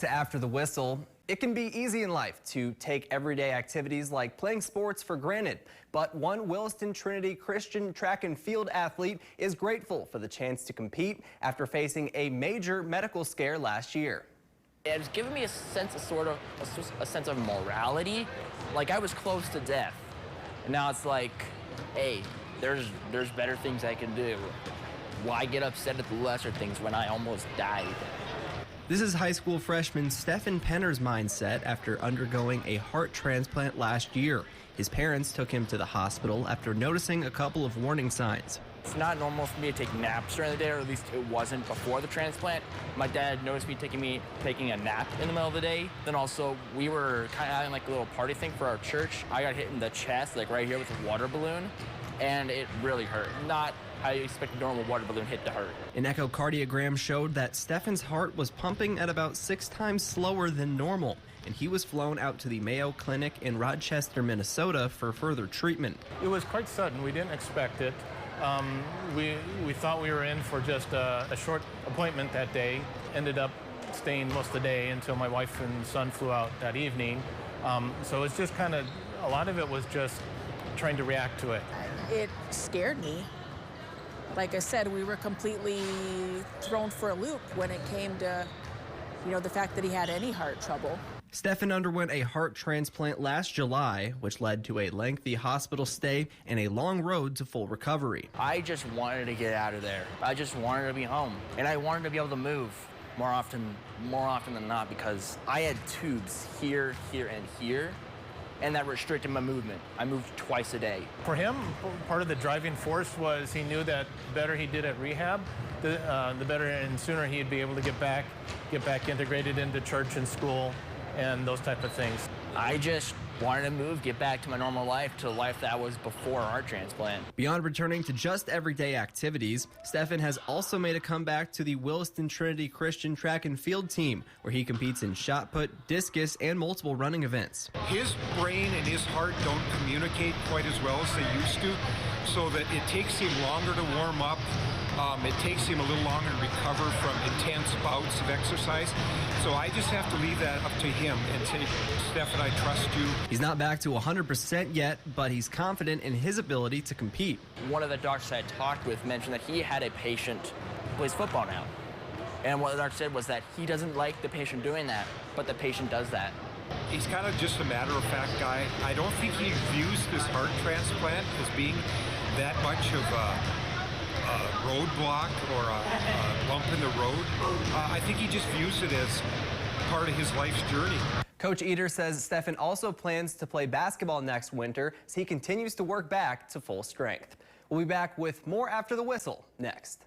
After the whistle, it can be easy in life to take everyday activities like playing sports for granted. But one Williston Trinity Christian track and field athlete is grateful for the chance to compete after facing a major medical scare last year. It's given me a sense of a sense of morality. Like I was close to death. And now it's like, hey, there's better things I can do. Why get upset at the lesser things when I almost died? This is high school freshman Stephan mindset after undergoing a heart transplant last year. His parents took him to the hospital after noticing a couple of warning signs. It's not normal for me to take naps during the day, or at least it wasn't before the transplant. My dad noticed me taking a nap in the middle of the day. Then also, we were kind of having like a little party thing for our church. I got hit in the chest, like right here with a water balloon, and it really hurt. Not how you expect a normal water balloon hit to hurt. An echocardiogram showed that Stephan's heart was pumping at about 6 times slower than normal, and he was flown out to the Mayo Clinic in Rochester, Minnesota for further treatment. It was quite sudden. We didn't expect it. We thought we were in for just a short appointment that day. Ended up staying most of the day until my wife and son flew out that evening. So it's just kind of, a lot of it was just trying to react to it. It scared me. Like I said, we were completely thrown for a loop when it came to, the fact that he had any heart trouble. Stephan underwent a heart transplant last July, which led to a lengthy hospital stay and a long road to full recovery. I just wanted to get out of there. I just wanted to be home, and I wanted to be able to move more often than not, because I had tubes here, here, and here, and that restricted my movement. I moved twice a day. For him, part of the driving force was he knew that the better he did at rehab, the better and sooner he'd be able to get back integrated into church and school and those type of things. I just wanted to move, get back to my normal life, to the life that was before our transplant. Beyond returning to just everyday activities, Stephan has also made a comeback to the Williston Trinity Christian track and field team, where he competes in shot put, discus, and multiple running events. His brain and his heart don't communicate quite as well as they used to, so that it takes him longer to warm up. It takes him a little longer to recover from intense bouts of exercise. So I just have to leave that up to him and say, Stephan, I trust you. He's not back to 100% yet, but he's confident in his ability to compete. One of the doctors I talked with mentioned that he had a patient who plays football now. And what the doctor said was that he doesn't like the patient doing that, but the patient does that. He's kind of just a matter-of-fact guy. I don't think he views this heart transplant as being that much of a roadblock or a lump in the road. I think he just views it as part of his life's journey. Coach Eder says Stephan also plans to play basketball next winter as he continues to work back to full strength. We'll be back with more after the whistle next.